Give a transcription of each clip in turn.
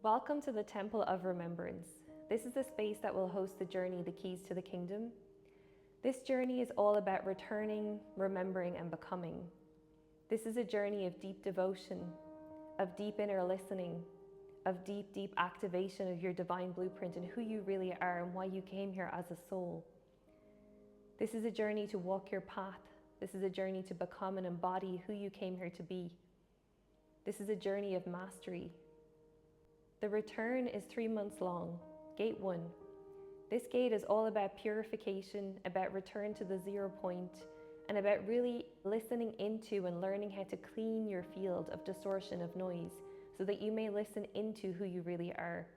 Welcome to the Temple of Remembrance. This is the space that will host the journey, the keys to the kingdom. This journey is all about returning, remembering, and becoming. This is a journey of deep devotion, of deep inner listening, of deep activation of your divine blueprint and who you really are and why you came here as a soul. This is a journey to walk your path. This is a journey to become and embody who you came here to be. This is a journey of mastery. The return is 3 months long. Gate 1. This gate is all about purification, about return to the 0 point, and about really listening into and learning how to clean your field of distortion of noise so that you may listen into who you really are.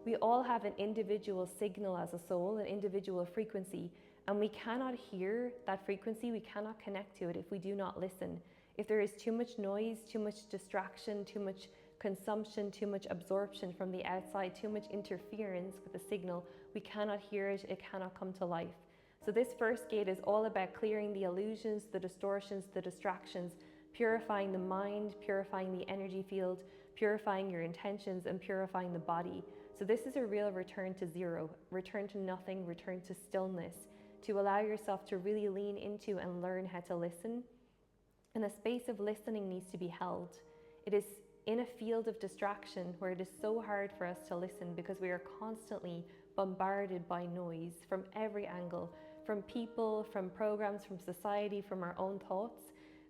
We all have an individual signal as a soul, an individual frequency, and we cannot hear that frequency, we cannot connect to it if we do not listen. If there is too much noise, too much distraction, too much consumption, too much absorption from the outside, too much interference with the signal, we cannot hear it, it cannot come to life. So this first gate is all about clearing the illusions, the distortions, the distractions, purifying the mind, purifying the energy field, purifying your intentions, and purifying the body. So this is a real return to zero, return to nothing, return to stillness, to allow yourself to really lean into and learn how to listen. And the space of listening needs to be held. It is in a field of distraction where it is so hard for us to listen because we are constantly bombarded by noise from every angle, from people, from programs, from society, from our own thoughts,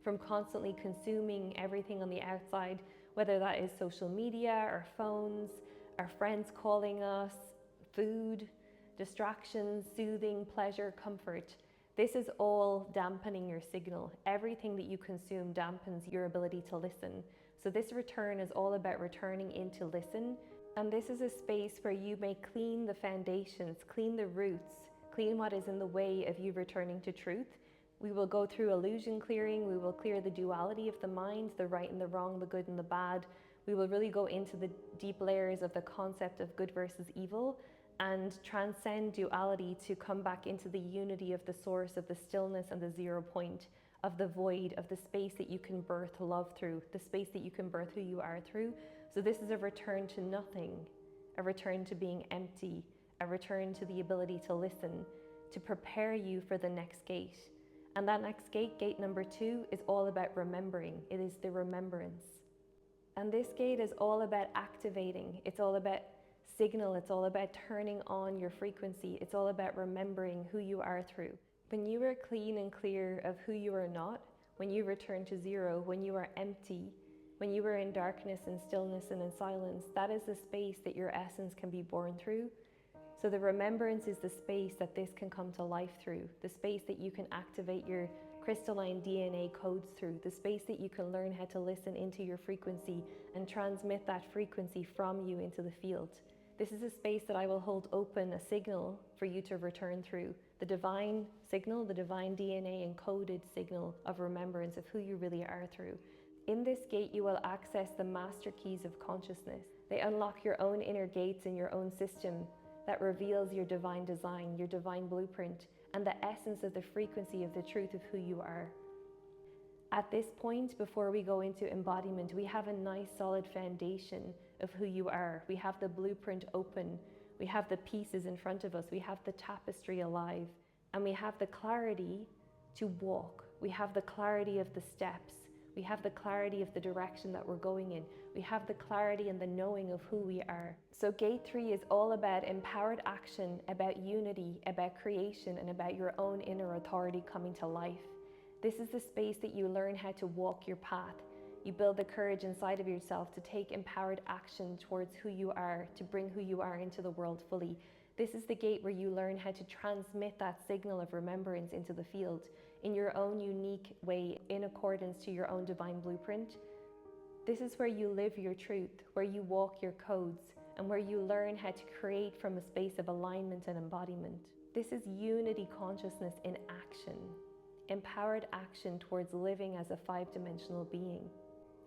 from constantly consuming everything on the outside, whether that is social media, our phones, our friends calling us, food, distractions, soothing, pleasure, comfort. This is all dampening your signal. Everything that you consume dampens your ability to listen. So this return is all about returning in to listen. And this is a space where you may clean the foundations, clean the roots, clean what is in the way of you returning to truth. We will go through illusion clearing. We will clear the duality of the mind, the right and the wrong, the good and the bad. We will really go into the deep layers of the concept of good versus evil and transcend duality to come back into the unity of the source, of the stillness and the 0 point, of the void, of the space that you can birth love through, the space that you can birth who you are through. So this is a return to nothing, a return to being empty, a return to the ability to listen, to prepare you for the next gate. And that next gate, gate number 2, is all about remembering. It is the remembrance. And this gate is all about activating. It's all about signal. It's all about turning on your frequency. It's all about remembering who you are through. When you are clean and clear of who you are not, when you return to 0, when you are empty, when you are in darkness and stillness and in silence, that is the space that your essence can be born through. So the remembrance is the space that this can come to life through, the space that you can activate your crystalline DNA codes through, the space that you can learn how to listen into your frequency and transmit that frequency from you into the field. This is a space that I will hold open, a signal for you to return through, the divine signal, the divine DNA encoded signal of remembrance of who you really are through. In this gate, you will access the master keys of consciousness. They unlock your own inner gates in your own system that reveals your divine design, your divine blueprint, and the essence of the frequency of the truth of who you are. At this point, before we go into embodiment, we have a nice solid foundation of who you are. We have the blueprint open, we have the pieces in front of us, we have the tapestry alive, and we have the clarity to walk. We have the clarity of the steps. We have the clarity of the direction that we're going in. We have the clarity and the knowing of who we are. So gate 3 is all about empowered action, about unity, about creation, and about your own inner authority coming to life. This is the space that you learn how to walk your path. You build the courage inside of yourself to take empowered action towards who you are, to bring who you are into the world fully. This is the gate where you learn how to transmit that signal of remembrance into the field in your own unique way, in accordance to your own divine blueprint. This is where you live your truth, where you walk your codes, and where you learn how to create from a space of alignment and embodiment. This is unity consciousness in action, empowered action towards living as a 5-dimensional being.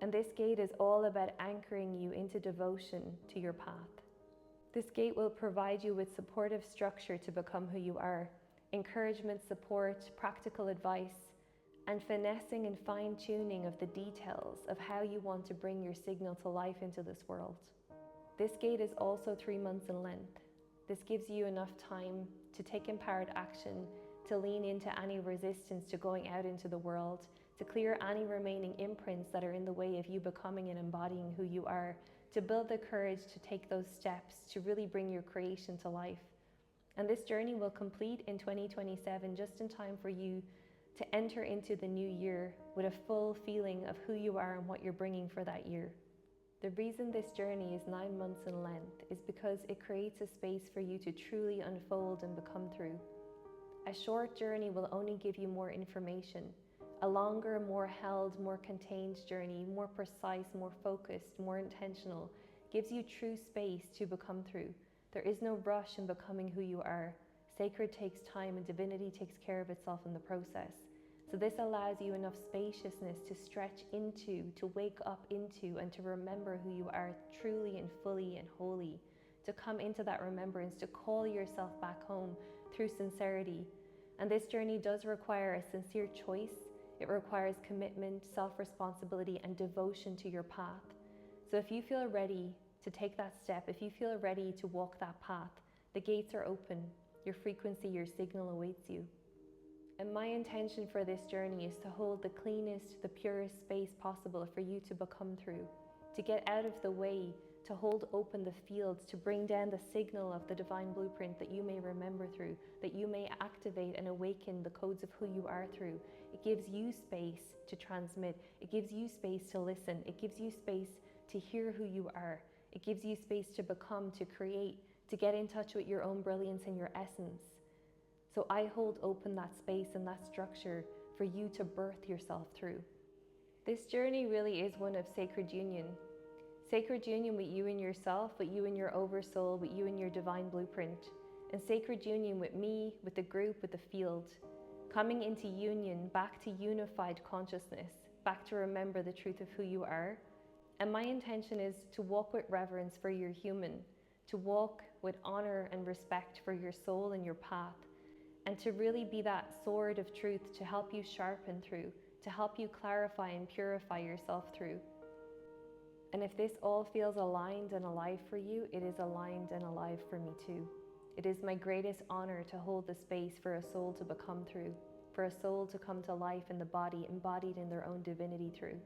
And this gate is all about anchoring you into devotion to your path. This gate will provide you with supportive structure to become who you are, encouragement, support, practical advice, and finessing and fine-tuning of the details of how you want to bring your signal to life into this world. This gate is also 3 months in length. This gives you enough time to take empowered action, to lean into any resistance to going out into the world, to clear any remaining imprints that are in the way of you becoming and embodying who you are, to build the courage to take those steps to really bring your creation to life. And this journey will complete in 2027, just in time for you to enter into the new year with a full feeling of who you are and what you're bringing for that year. The reason this journey is 9 months in length is because it creates a space for you to truly unfold and become through. A short journey will only give you more information. A longer, more held, more contained journey, more precise, more focused, more intentional, gives you true space to become through. There is no rush in becoming who you are. Sacred takes time and divinity takes care of itself in the process. So this allows you enough spaciousness to stretch into, to wake up into, and to remember who you are truly and fully and wholly. To come into that remembrance, to call yourself back home through sincerity. And this journey does require a sincere choice. It requires commitment, self-responsibility, and devotion to your path. So if you feel ready to take that step, if you feel ready to walk that path, the gates are open. Your frequency, your signal awaits you. And my intention for this journey is to hold the cleanest, the purest space possible for you to become through, to get out of the way, to hold open the fields, to bring down the signal of the divine blueprint that you may remember through, that you may activate and awaken the codes of who you are through. It gives you space to transmit. It gives you space to listen. It gives you space to hear who you are. It gives you space to become, to create, to get in touch with your own brilliance and your essence. So I hold open that space and that structure for you to birth yourself through. This journey really is one of sacred union. Sacred union with you and yourself, with you and your oversoul, with you and your divine blueprint. And sacred union with me, with the group, with the field. Coming into union, back to unified consciousness, back to remember the truth of who you are. And my intention is to walk with reverence for your human, to walk with honor and respect for your soul and your path, and to really be that sword of truth to help you sharpen through, to help you clarify and purify yourself through. And if this all feels aligned and alive for you, it is aligned and alive for me too. It is my greatest honor to hold the space for a soul to become through, for a soul to come to life in the body, embodied in their own divinity through.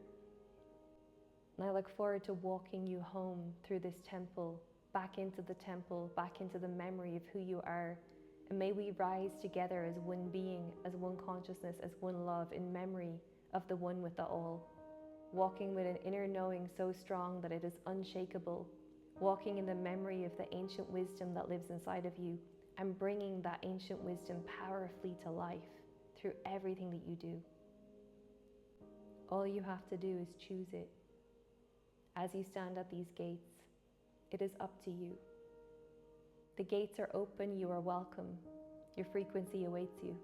And I look forward to walking you home through this temple, back into the memory of who you are. And may we rise together as one being, as one consciousness, as one love, in memory of the one with the all. Walking with an inner knowing so strong that it is unshakable. Walking in the memory of the ancient wisdom that lives inside of you, and bringing that ancient wisdom powerfully to life through everything that you do. All you have to do is choose it. As you stand at these gates, it is up to you. The gates are open, you are welcome. Your frequency awaits you.